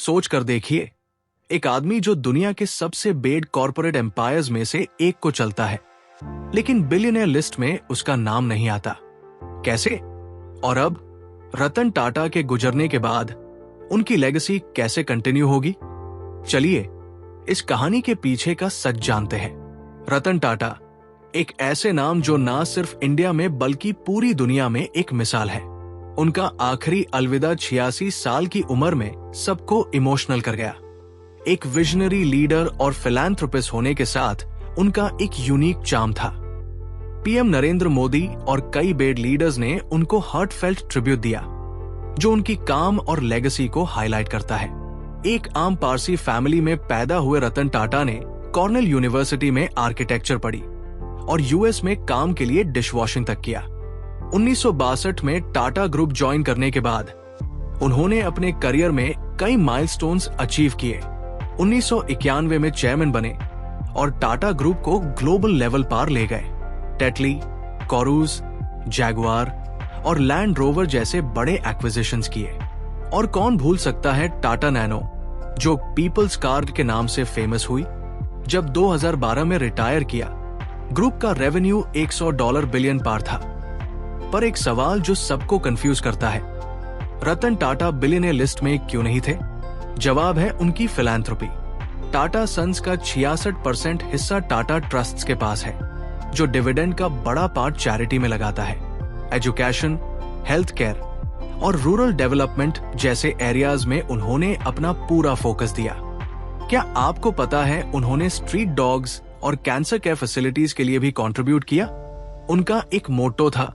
सोच कर देखिए, एक आदमी जो दुनिया के सबसे बेड कॉर्पोरेट एम्पायर्स में से एक को चलता है, लेकिन बिलियनियर लिस्ट में उसका नाम नहीं आता। कैसे? और अब रतन टाटा के गुजरने के बाद उनकी लेगेसी कैसे कंटिन्यू होगी? चलिए इस कहानी के पीछे का सच जानते हैं। रतन टाटा एक ऐसे नाम जो ना सिर्फ इंडिया में बल्कि पूरी दुनिया में एक मिसाल है। उनका आखिरी अलविदा 86 साल की उम्र में सबको इमोशनल कर गया। एक विजनरी लीडर और फिलैंथ्रोपिस्ट होने के साथ उनका एक यूनिक चार्म था। पीएम नरेंद्र मोदी और कई बेड लीडर्स ने उनको हार्टफेल्ट ट्रिब्यूट दिया, जो उनकी काम और लेगेसी को हाईलाइट करता है। एक आम पारसी फैमिली में पैदा हुए रतन टाटा ने कॉर्नेल यूनिवर्सिटी में आर्किटेक्चर पढ़ी और यूएस में काम के लिए डिश वॉशिंग तक किया। 1962 में टाटा ग्रुप ज्वाइन करने के बाद उन्होंने अपने करियर में कई माइलस्टोन्स अचीव किए। 1991 में चेयरमैन बने और टाटा ग्रुप को ग्लोबल लेवल पर ले गए। टेटली, कोरूस, जैगुआर और लैंड रोवर जैसे बड़े एक्विजिशंस किए। और कौन भूल सकता है टाटा नैनो, जो पीपल्स कार के नाम से फेमस हुई। जब 2012 में रिटायर किया, ग्रुप का रेवेन्यू $100 बिलियन पार था। पर एक सवाल जो सबको कंफ्यूज करता है, रतन टाटा बिलियनियर लिस्ट में क्यों नहीं थे? जवाब है उनकी फिलैंथ्रोपी। टाटा सन्स का 66% हिस्सा टाटा ट्रस्ट्स के पास है, जो डिविडेंड का बड़ा पार्ट चैरिटी में लगाता है। एजुकेशन, हेल्थ केयर और रूरल डेवलपमेंट जैसे एरियाज में उन्होंने अपना पूरा फोकस दिया। क्या आपको पता है उन्होंने स्ट्रीट डॉग्स और कैंसर केयर फैसिलिटीज के लिए भी कंट्रीब्यूट किया? उनका एक मोटो था,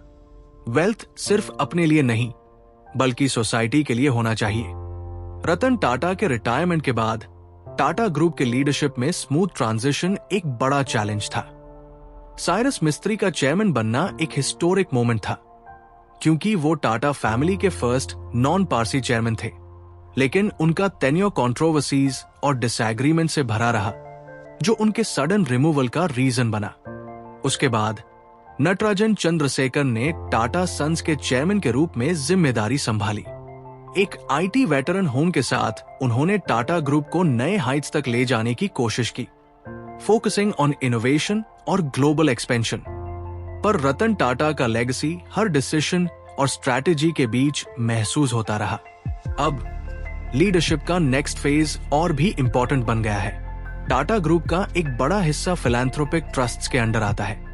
वेल्थ सिर्फ अपने लिए नहीं बल्कि सोसाइटी के लिए होना चाहिए। रतन टाटा के रिटायरमेंट के बाद टाटा ग्रुप के लीडरशिप में स्मूथ ट्रांजिशन एक बड़ा चैलेंज था। साइरस मिस्त्री का चेयरमैन बनना एक हिस्टोरिक मोमेंट था, क्योंकि वो टाटा फैमिली के फर्स्ट नॉन पारसी चेयरमैन थे। लेकिन उनका टेन्योर कंट्रोवर्सीज और डिसएग्रीमेंट से भरा रहा, जो उनके सडन रिमूवल का रीजन बना। उसके बाद नटराजन चंद्रशेखर ने टाटा सन्स के चेयरमैन के रूप में जिम्मेदारी संभाली। एक आईटी वेटरन होम के साथ उन्होंने टाटा ग्रुप को नए हाइट्स तक ले जाने की कोशिश की, फोकसिंग ऑन इनोवेशन और ग्लोबल एक्सपेंशन। पर रतन टाटा का लेगेसी हर डिसीजन और स्ट्रैटेजी के बीच महसूस होता रहा। अब लीडरशिप का नेक्स्ट फेज और भी इंपॉर्टेंट बन गया है। टाटा ग्रुप का एक बड़ा हिस्सा फिलैंथ्रोपिक ट्रस्ट्स के अंडर आता है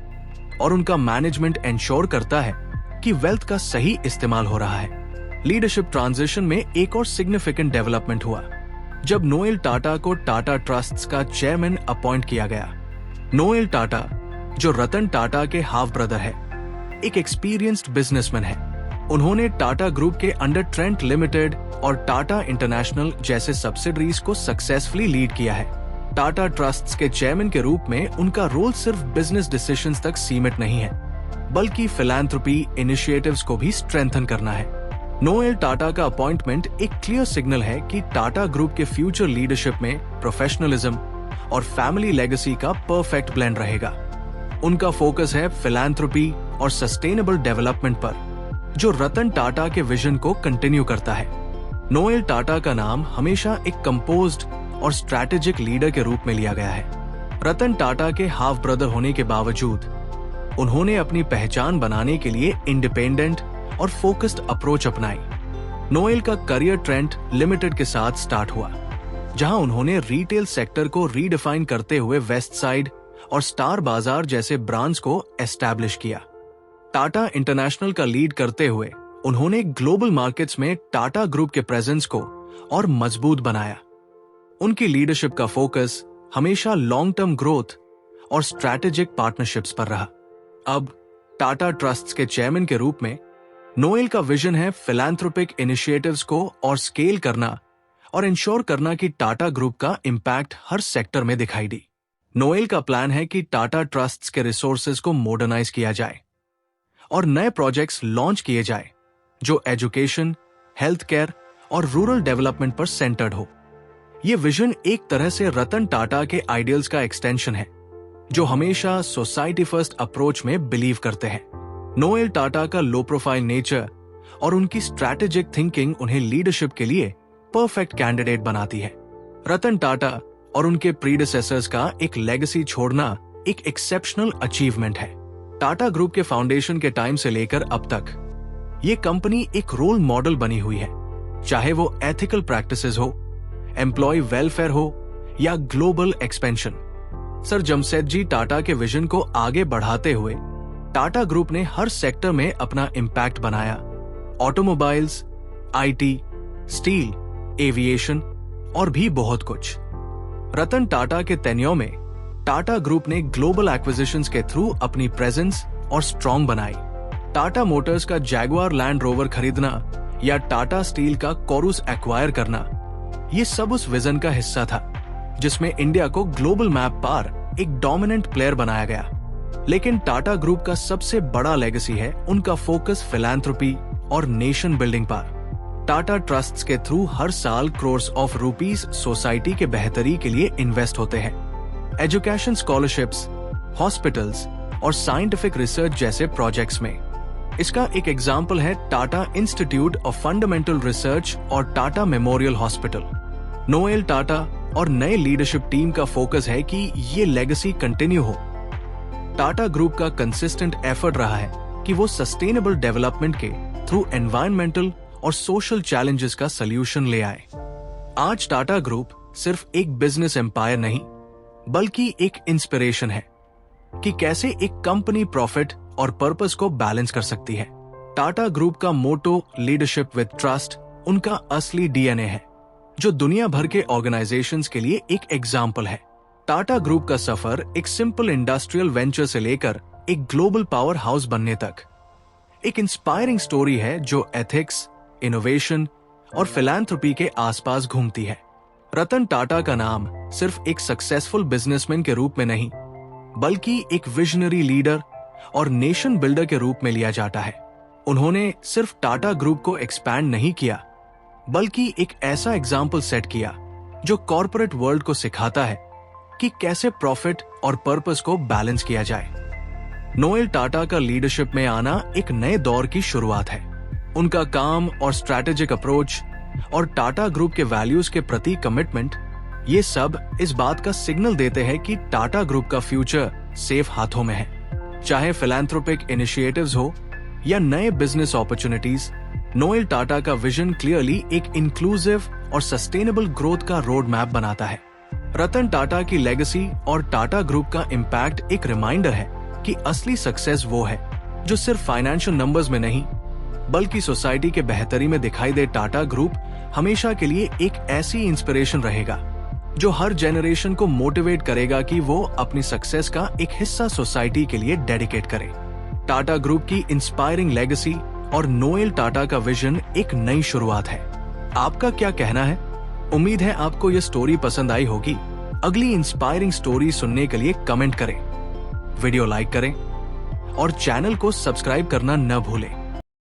और उनका मैनेजमेंट इंश्योर करता है कि वेल्थ का सही इस्तेमाल हो रहा है। लीडरशिप ट्रांजिशन में एक और सिग्निफिकेंट डेवलपमेंट हुआ जब नोएल टाटा को टाटा ट्रस्ट्स का चेयरमैन अपॉइंट किया गया। नोएल टाटा, जो रतन टाटा के हाफ ब्रदर है, एक एक्सपीरियंस्ड बिजनेसमैन है। उन्होंने टाटा ग्रुप के अंडर ट्रेंट लिमिटेड और टाटा इंटरनेशनल जैसे सब्सिडरीज को सक्सेसफुली लीड किया है। टाटा ट्रस्ट्स के चेयरमैन के रूप में उनका रोल सिर्फ बिजनेस डिसीजंस तक सीमित नहीं है, बल्कि फिलैंथ्रोपी इनिशिएटिव्स को भी स्ट्रेंथन करना है। नोएल टाटा का अपॉइंटमेंट एक क्लियर सिग्नल है कि टाटा ग्रुप के फ्यूचर लीडरशिप में प्रोफेशनलिज्म और फैमिली लेगेसी का परफेक्ट ब्लेंड रहेगा। उनका फोकस है फिलैंथ्रोपी और सस्टेनेबल डेवलपमेंट पर, जो रतन टाटा के विजन को कंटिन्यू करता है। नोएल टाटा का नाम हमेशा एक कंपोज्ड और स्ट्रैटेजिक लीडर के रूप में लिया गया है। रतन टाटा के हाफ ब्रदर होने के बावजूद उन्होंने अपनी पहचान बनाने के लिए इंडिपेंडेंट और फोकस्ड अप्रोच अपनाई। नोएल का करियर ट्रेंट लिमिटेड के साथ स्टार्ट हुआ, जहां उन्होंने रिटेल सेक्टर को रीडिफाइन करते हुए वेस्ट साइड और स्टार बाजार जैसे ब्रांड्स को एस्टैब्लिश किया। टाटा इंटरनेशनल का लीड करते हुए उन्होंने ग्लोबल मार्केट्स में टाटा ग्रुप के प्रेजेंस को और मजबूत बनाया। उनकी लीडरशिप का फोकस हमेशा लॉन्ग टर्म ग्रोथ और स्ट्रैटेजिक पार्टनरशिप्स पर रहा। अब टाटा ट्रस्ट्स के चेयरमैन के रूप में नोएल का विजन है फिलैंथ्रोपिक इनिशिएटिव्स को और स्केल करना और इंश्योर करना कि टाटा ग्रुप का इंपैक्ट हर सेक्टर में दिखाई दे। नोएल का प्लान है कि टाटा ट्रस्ट्स के रिसोर्सेज को मॉडर्नाइज किया जाए और नए प्रोजेक्ट्स लॉन्च किए जाए जो एजुकेशन, हेल्थ केयर और रूरल डेवलपमेंट पर सेंटर्ड हो। यह विजन एक तरह से रतन टाटा के आइडियल्स का एक्सटेंशन है, जो हमेशा सोसाइटी फर्स्ट अप्रोच में बिलीव करते हैं। नोएल टाटा का लो प्रोफाइल नेचर और उनकी स्ट्रैटेजिक थिंकिंग उन्हें लीडरशिप के लिए परफेक्ट कैंडिडेट बनाती है। रतन टाटा और उनके प्रीडिसेसर्स का एक लेगेसी छोड़ना एक एक्सेप्शनल अचीवमेंट है। टाटा ग्रुप के फाउंडेशन के टाइम से लेकर अब तक ये कंपनी एक रोल मॉडल बनी हुई है, चाहे वो एथिकल प्रैक्टिसेस हो, एम्प्लॉय वेलफेयर हो या global expansion. Sir Jamshedji Tata के विजन को आगे बढ़ाते हुए टाटा ग्रुप ने हर सेक्टर में अपना इम्पैक्ट बनाया। ऑटोमोबाइल्स, आईटी, स्टील, एविएशन और भी बहुत कुछ। रतन टाटा के टेन्योर में टाटा ग्रुप ने ग्लोबल एक्विजिशंस के थ्रू अपनी प्रेजेंस और स्ट्रॉन्ग बनाई। टाटा मोटर्स का जैगुआर लैंड रोवर खरीदना या टाटा स्टील का कोरुस एक्वायर करना, ये सब उस विजन का हिस्सा था जिसमें इंडिया को ग्लोबल मैप पर एक डोमिनेंट प्लेयर बनाया गया। लेकिन टाटा ग्रुप का सबसे बड़ा लेगेसी है उनका फोकस फिलैंथ्रोपी और नेशन बिल्डिंग पर। टाटा ट्रस्ट्स के थ्रू हर साल करोर्स ऑफ रुपीस सोसाइटी के बेहतरी के लिए इन्वेस्ट होते हैं। एजुकेशन स्कॉलरशिप्स, हॉस्पिटल्स और साइंटिफिक रिसर्च जैसे प्रोजेक्ट्स में। इसका एक एग्जाम्पल है Tata institute of fundamental research और Tata memorial hospital. Noel Tata और नए लीडरशिप टीम का फोकस है कि ये लेगेसी कंटिन्यू हो। टाटा ग्रुप का कंसिस्टेंट एफर्ट रहा है कि वो सस्टेनेबल डेवलपमेंट के थ्रू एनवायरमेंटल और सोशल चैलेंजेस का सलूशन ले आए। आज टाटा ग्रुप सिर्फ एक बिजनेस एम्पायर नहीं, बल्कि एक इंस्पिरेशन है कि कैसे एक कंपनी प्रॉफिट और पर्पस को बैलेंस कर सकती है। टाटा ग्रुप का मोटो लीडरशिप विद ट्रस्ट उनका असली डीएनए है, जो दुनिया भर के ऑर्गेनाइजेशंस के लिए एक एग्जाम्पल है। टाटा ग्रुप का सफर एक सिंपल इंडस्ट्रियल वेंचर से लेकर एक ग्लोबल पावर हाउस बनने तक एक इंस्पायरिंग स्टोरी है जो एथिक्स, इनोवेशन और फिलैंथ्रोपी के आसपास घूमती है। रतन टाटा का नाम सिर्फ एक सक्सेसफुल बिजनेसमैन के रूप में नहीं, बल्कि एक विजनरी लीडर और नेशन बिल्डर के रूप में लिया जाता है। उन्होंने सिर्फ टाटा ग्रुप को एक्सपैंड नहीं किया, बल्कि एक ऐसा एग्जाम्पल सेट किया जो कॉर्पोरेट वर्ल्ड को सिखाता है कि कैसे प्रॉफिट और पर्पस को बैलेंस किया जाए। नोएल टाटा का लीडरशिप में आना एक नए दौर की शुरुआत है। उनका काम और स्ट्रैटेजिक अप्रोच और टाटा ग्रुप के वैल्यूज के प्रति कमिटमेंट, ये सब इस बात का सिग्नल देते हैं कि टाटा ग्रुप का फ्यूचर सेफ हाथों में है। चाहे फिलैंथ्रोपिक इनिशिएटिव्स हो या नए बिजनेस अपॉर्चुनिटीज, नोएल टाटा का विजन क्लियरली एक इंक्लूसिव और सस्टेनेबल ग्रोथ का रोड मैप बनाता है। रतन टाटा की लेगेसी और टाटा ग्रुप का इम्पैक्ट एक रिमाइंडर है कि असली सक्सेस वो है जो सिर्फ फाइनेंशियल नंबर्स में नहीं, बल्कि सोसाइटी के बेहतरी में दिखाई दे। टाटा ग्रुप हमेशा के लिए एक ऐसी इंस्पिरेशन रहेगा जो हर जनरेशन को मोटिवेट करेगा कि वो अपनी सक्सेस का एक हिस्सा सोसाइटी के लिए डेडिकेट करे। टाटा ग्रुप की इंस्पायरिंग लेगेसी और नोएल टाटा का विजन एक नई शुरुआत है। आपका क्या कहना है? उम्मीद है आपको ये स्टोरी पसंद आई होगी। अगली इंस्पायरिंग स्टोरी सुनने के लिए कमेंट करें, वीडियो लाइक करें और चैनल को सब्सक्राइब करना न भूलें।